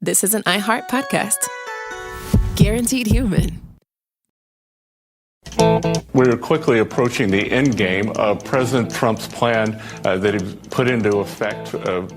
this is an iHeart podcast. Guaranteed human. We're quickly approaching the end game of President Trump's plan that he put into effect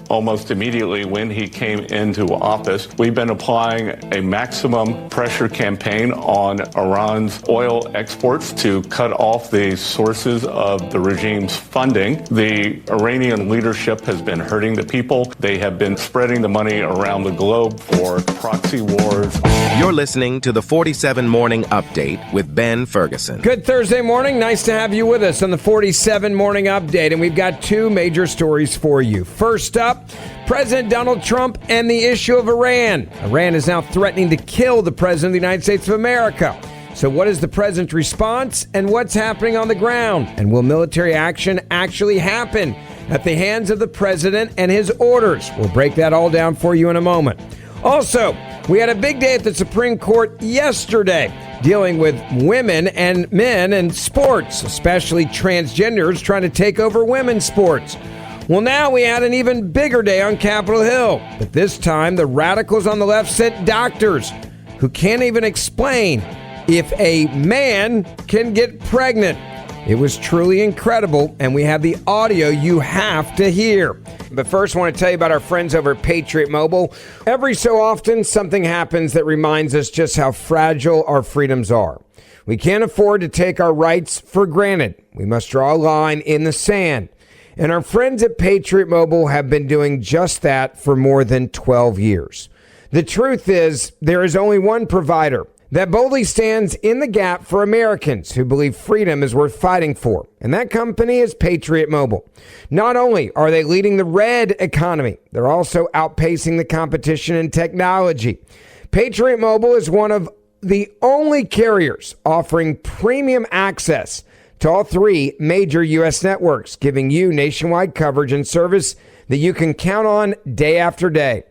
almost immediately when he came into office. We've been applying a maximum pressure campaign on Iran's oil exports to cut off the sources of the regime's funding. The Iranian leadership has been hurting the people. They have been spreading the money around the globe for proxy wars. You're listening to the 47 Morning Update with Ben Ferguson. Good Thursday morning. Nice to have you with us on the 47 Morning Update. And we've got two major stories for you. First up, President Donald Trump and the issue of Iran. Iran is now threatening to kill the President of the United States of America. So what is the president's response and what's happening on the ground? And will military action actually happen at the hands of the president and his orders? We'll break that all down for you in a moment. Also, we had a big day at the Supreme Court yesterday dealing with women and men in sports, especially transgenders trying to take over women's sports. Well, now we had an even bigger day on Capitol Hill. But this time, the radicals on the left sent doctors who can't even explain if a man can get pregnant. It was truly incredible, and we have the audio you have to hear. But first, I want to tell you about our friends over at Patriot Mobile. Every so often, something happens that reminds us just how fragile our freedoms are. We can't afford to take our rights for granted. We must draw a line in the sand. And our friends at Patriot Mobile have been doing just that for more than 12 years. The truth is, there is only one provider that boldly stands in the gap for Americans who believe freedom is worth fighting for. And that company is Patriot Mobile. Not only are they leading the red economy, they're also outpacing the competition in technology. Patriot Mobile is one of the only carriers offering premium access to all three major U.S. networks, giving you nationwide coverage and service that you can count on day after day.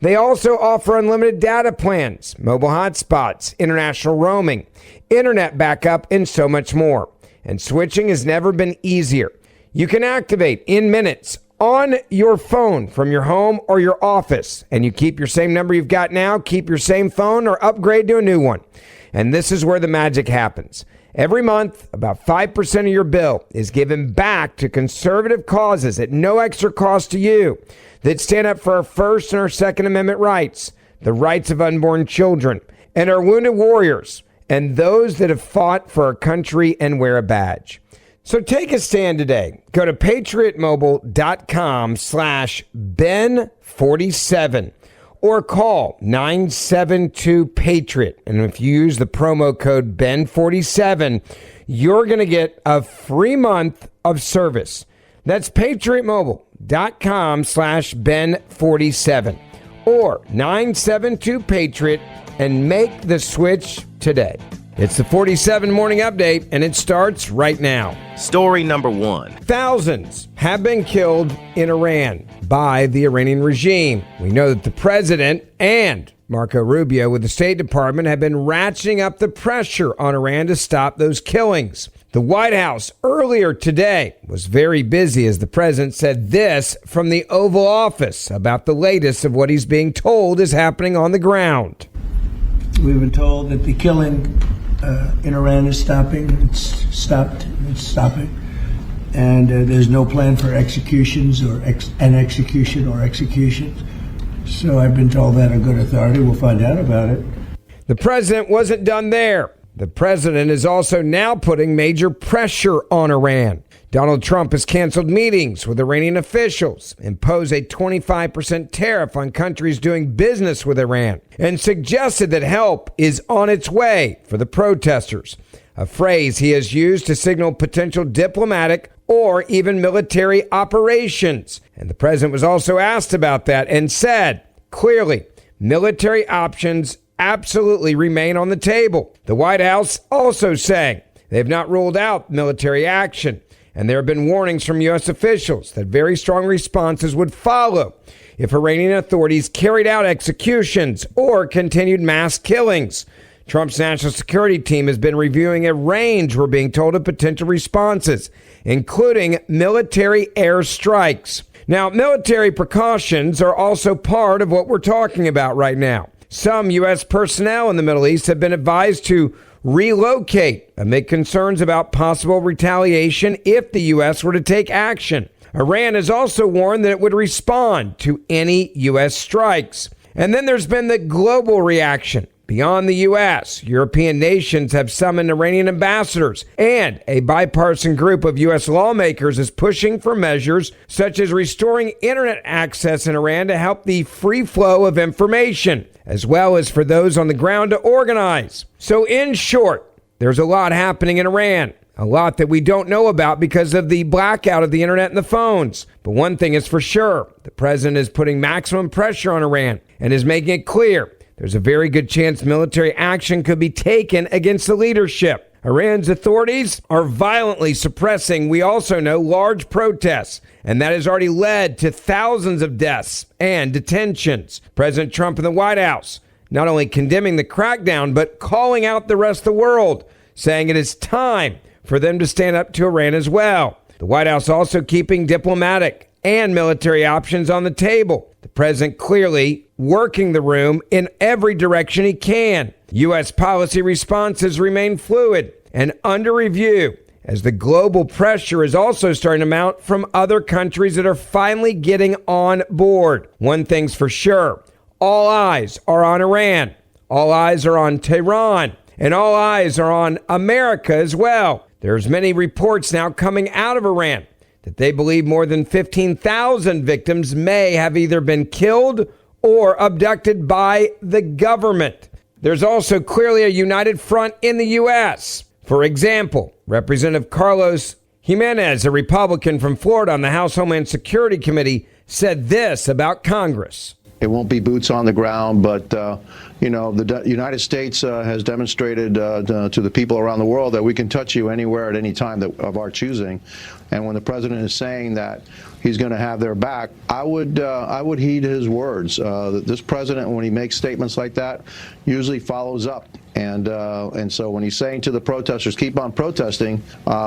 They also offer unlimited data plans, mobile hotspots, international roaming, internet backup, and so much more. And switching has never been easier. You can activate in minutes on your phone from your home or your office. And you keep your same number you've got now, keep your same phone, or upgrade to a new one. And this is where the magic happens. Every month, about 5% of your bill is given back to conservative causes at no extra cost to you that stand up for our First and our Second Amendment rights, the rights of unborn children, and our wounded warriors, and those that have fought for our country and wear a badge. So take a stand today. Go to patriotmobile.com/Ben47 or call 972-PATRIOT. And if you use the promo code Ben47, you're going to get a free month of service. That's patriotmobile.com/Ben47 or 972-PATRIOT and make the switch today. It's the 47 Morning Update, and it starts right now. Story number one. Thousands have been killed in Iran by the Iranian regime. We know that the president and Marco Rubio with the State Department have been ratcheting up the pressure on Iran to stop those killings. The White House earlier today was very busy as the president said this from the Oval Office about the latest of what he's being told is happening on the ground. We've been told that the killing in Iran is stopping. It's stopping. And there's no plan for executions or executions. So I've been told that on good authority. We'll find out about it. The president wasn't done there. The president is also now putting major pressure on Iran. Donald Trump has canceled meetings with Iranian officials, imposed a 25% tariff on countries doing business with Iran, and suggested that help is on its way for the protesters, a phrase he has used to signal potential diplomatic or even military operations. And the president was also asked about that and said, clearly, military options absolutely remain on the table. The White House also saying they have not ruled out military action, and there have been warnings from U.S. officials that very strong responses would follow if Iranian authorities carried out executions or continued mass killings. Trump's national security team has been reviewing a range, we're being told, of potential responses, including military airstrikes. Now, military precautions are also part of what we're talking about right now. Some U.S. personnel in the Middle East have been advised to relocate amid concerns about possible retaliation if the U.S. were to take action. Iran has also warned that it would respond to any U.S. strikes. And then there's been the global reaction. Beyond the U.S., European nations have summoned Iranian ambassadors, and a bipartisan group of U.S. lawmakers is pushing for measures such as restoring internet access in Iran to help the free flow of information, as well as for those on the ground to organize. So in short, there's a lot happening in Iran. A lot that we don't know about because of the blackout of the internet and the phones. But one thing is for sure, the president is putting maximum pressure on Iran and is making it clear there's a very good chance military action could be taken against the leadership. Iran's authorities are violently suppressing, we also know, large protests, and that has already led to thousands of deaths and detentions. President Trump in the White House not only condemning the crackdown, but calling out the rest of the world, saying it is time for them to stand up to Iran as well. The White House also keeping diplomatic and military options on the table. The president clearly working the room in every direction he can. U.S. policy responses remain fluid and under review as the global pressure is also starting to mount from other countries that are finally getting on board. One thing's for sure, all eyes are on Iran, all eyes are on Tehran, and all eyes are on America as well. There's many reports now coming out of Iran that they believe more than 15,000 victims may have either been killed or abducted by the government. There's also clearly a united front in the U.S. For example, Representative Carlos Jimenez, a Republican from Florida on the House Homeland Security Committee, said this about Congress. It won't be boots on the ground, but, the United States has demonstrated to the people around the world that we can touch you anywhere at any time of our choosing. And when the president is saying that he's going to have their back, I would heed his words. This president, when he makes statements like that, usually follows up. And so when he's saying to the protesters, keep on protesting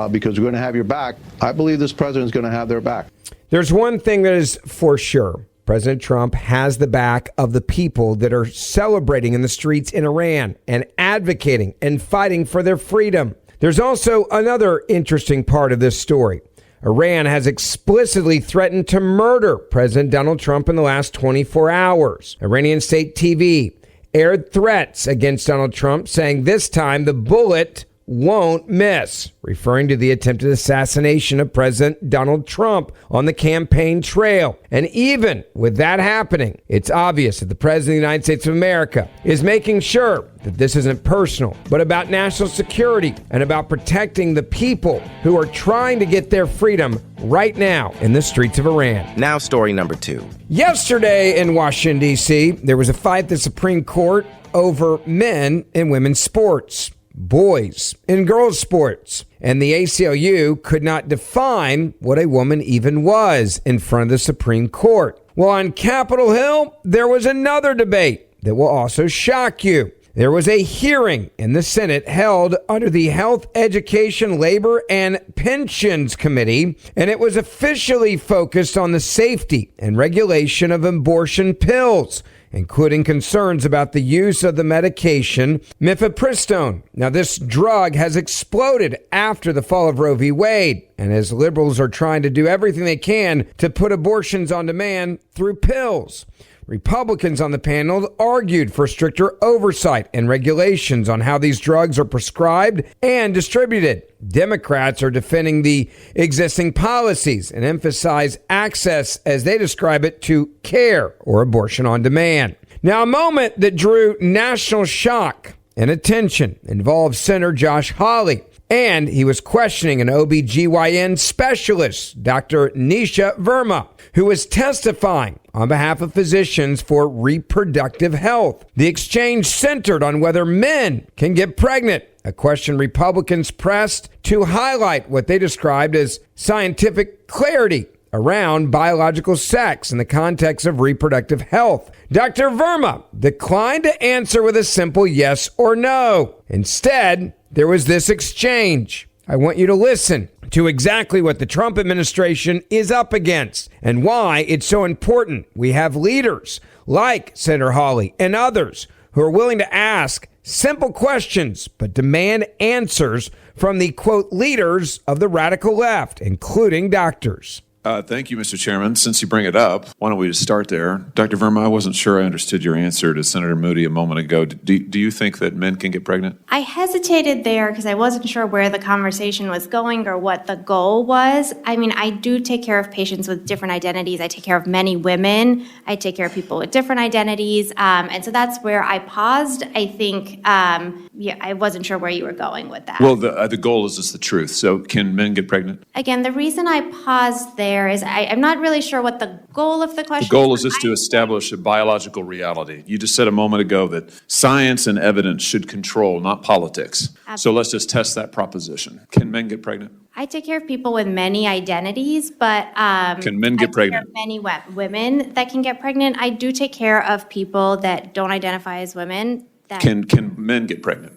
because we're going to have your back, I believe this president is going to have their back. There's one thing that is for sure. President Trump has the back of the people that are celebrating in the streets in Iran and advocating and fighting for their freedom. There's also another interesting part of this story. Iran has explicitly threatened to murder President Donald Trump in the last 24 hours. Iranian state TV aired threats against Donald Trump, saying this time the bullet won't miss, referring to the attempted assassination of President Donald Trump on the campaign trail. And even with that happening, it's obvious that the President of the United States of America is making sure that this isn't personal, but about national security and about protecting the people who are trying to get their freedom right now in the streets of Iran. Now story number 2. Yesterday in Washington, D.C., there was a fight at the Supreme Court over men and women's sports, boys and girls sports, and the ACLU could not define what a woman even was in front of the Supreme Court. Well, on Capitol Hill, there was another debate that will also shock you. There was a hearing in the Senate held under the Health, Education, Labor, and Pensions Committee, and it was officially focused on the safety and regulation of abortion pills, including concerns about the use of the medication mifepristone. Now, this drug has exploded after the fall of Roe v. Wade, and as liberals are trying to do everything they can to put abortions on demand through pills. Republicans on the panel argued for stricter oversight and regulations on how these drugs are prescribed and distributed. Democrats are defending the existing policies and emphasize access, as they describe it, to care or abortion on demand. Now, a moment that drew national shock and attention involved Senator Josh Hawley, and he was questioning an OBGYN specialist, Dr. Nisha Verma, who was testifying on behalf of physicians for reproductive health. The exchange centered on whether men can get pregnant, a question Republicans pressed to highlight what they described as scientific clarity around biological sex in the context of reproductive health. Dr. Verma declined to answer with a simple yes or no. Instead, there was this exchange. I want you to listen to exactly what the Trump administration is up against and why it's so important we have leaders like Senator Hawley and others who are willing to ask simple questions but demand answers from the, quote, leaders of the radical left, including doctors. Thank you, Mr. Chairman. Since you bring it up, why don't we just start there? Dr. Verma, I wasn't sure I understood your answer to Senator Moody a moment ago. Do you think that men can get pregnant? I hesitated there because I wasn't sure where the conversation was going or what the goal was. I mean, I do take care of patients with different identities. I take care of many women. I take care of people with different identities. And so that's where I paused. I think, I wasn't sure where you were going with that. Well, the goal is just the truth. So can men get pregnant? Again, the reason I paused there is I'm not really sure what the goal of the question is. The goal is just to establish a biological reality. You just said a moment ago that science and evidence should control, not politics. Absolutely. So let's just test that proposition. Can men get pregnant? I take care of people with many identities, but can men get pregnant? I take care of many women that can get pregnant. I do take care of people that don't identify as women. Can men get pregnant?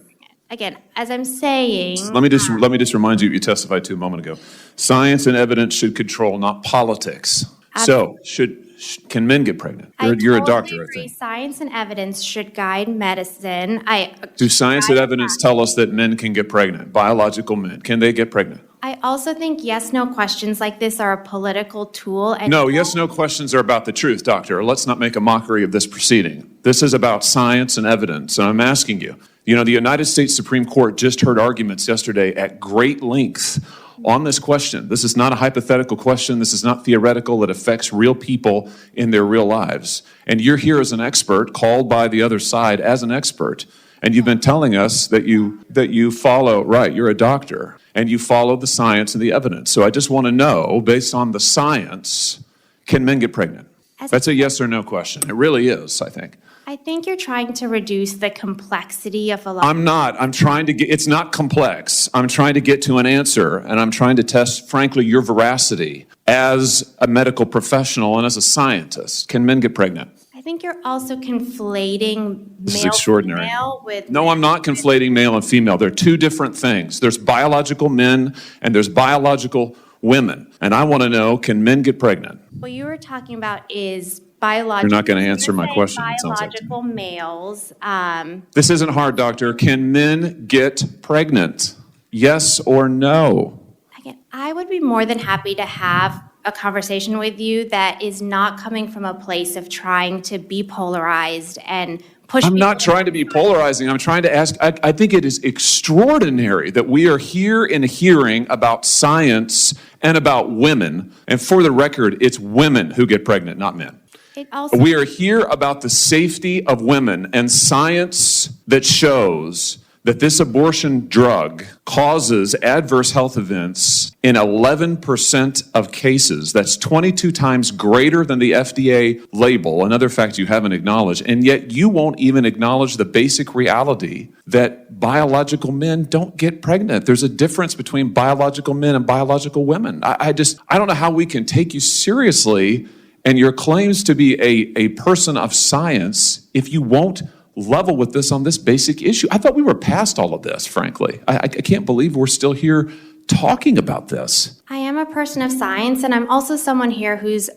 Again, as I'm saying... Let me just remind you what you testified to a moment ago. Science and evidence should control, not politics. Absolutely. So, can men get pregnant? You're a doctor, I think. Science and evidence should guide medicine. Do science and evidence tell us that men can get pregnant? Biological men. Can they get pregnant? I also think yes-no questions like this are a political tool. And no, yes-no questions are about the truth, doctor. Let's not make a mockery of this proceeding. This is about science and evidence, and I'm asking you. You know, the United States Supreme Court just heard arguments yesterday at great length on this question. This is not a hypothetical question. This is not theoretical. It affects real people in their real lives. And you're here as an expert, called by the other side as an expert. And you've been telling us that you follow, right, you're a doctor, and you follow the science and the evidence. So I just want to know, based on the science, can men get pregnant? That's a yes or no question. It really is, I think. I think you're trying to reduce the complexity of a lot. I'm not. I'm trying to get, it's not complex. I'm trying to get to an answer, and I'm trying to test, frankly, your veracity as a medical professional and as a scientist. Can men get pregnant? I think you're also conflating male with... No, I'm not conflating male and female. They're two different things. There's biological men and there's biological women. And I want to know, can men get pregnant? What you were talking about is biological... You're not going to answer my question. Biological males. This isn't hard, doctor. Can men get pregnant? Yes or no? Again, I would be more than happy to have a conversation with you that is not coming from a place of trying to be polarized and push. I'm not trying to be polarizing. I'm trying to ask, I think it is extraordinary that we are here in a hearing about science and about women. And for the record, it's women who get pregnant, not men. We are here about the safety of women and science that shows that this abortion drug causes adverse health events in 11% of cases. That's 22 times greater than the FDA label, another fact you haven't acknowledged, and yet you won't even acknowledge the basic reality that biological men don't get pregnant. There's a difference between biological men and biological women. I don't know how we can take you seriously and your claims to be a person of science if you won't level with this on this basic issue. I thought we were past all of this, frankly. I can't believe we're still here talking about this. I am a person of science, and I'm also someone here who's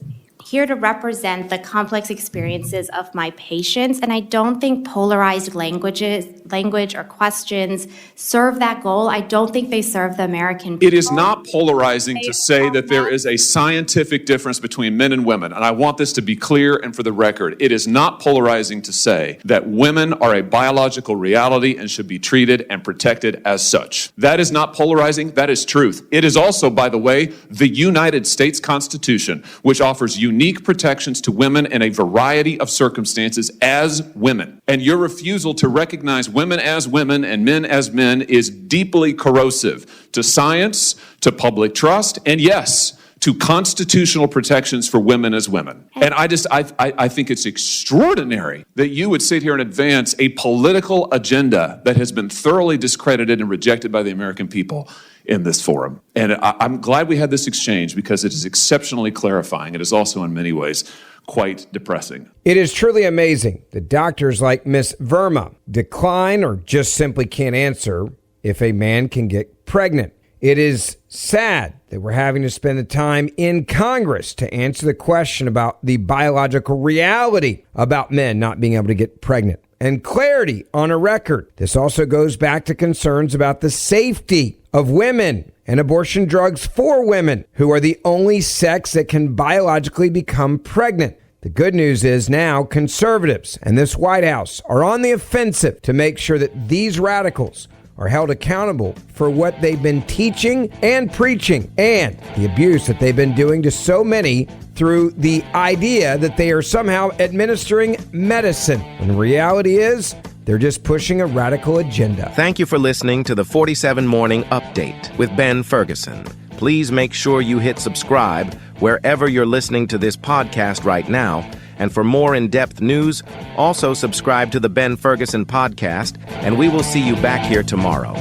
here to represent the complex experiences of my patients, and I don't think polarized language or questions serve that goal. I don't think they serve the American people. It is not polarizing to say that there is a scientific difference between men and women, and I want this to be clear and for the record. It is not polarizing to say that women are a biological reality and should be treated and protected as such. That is not polarizing. That is truth. It is also, by the way, the United States Constitution, which offers unique protections to women in a variety of circumstances as women. And your refusal to recognize women as women and men as men is deeply corrosive to science, to public trust, and yes, to constitutional protections for women as women. And I think it's extraordinary that you would sit here and advance a political agenda that has been thoroughly discredited and rejected by the American people in this forum. And I'm glad we had this exchange because it is exceptionally clarifying. It is also in many ways quite depressing. It is truly amazing that doctors like Miss Verma decline or just simply can't answer if a man can get pregnant. It is sad that we're having to spend the time in Congress to answer the question about the biological reality about men not being able to get pregnant and clarity on a record. This also goes back to concerns about the safety of women and abortion drugs for women who are the only sex that can biologically become pregnant. The good news is now conservatives and this White House are on the offensive to make sure that these radicals are held accountable for what they've been teaching and preaching and the abuse that they've been doing to so many through the idea that they are somehow administering medicine. When the reality is, they're just pushing a radical agenda. Thank you for listening to the 47 Morning Update with Ben Ferguson. Please make sure you hit subscribe wherever you're listening to this podcast right now. And for more in-depth news, also subscribe to the Ben Ferguson Podcast, and we will see you back here tomorrow.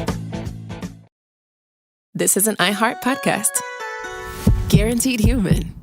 This is an iHeart podcast. Guaranteed human.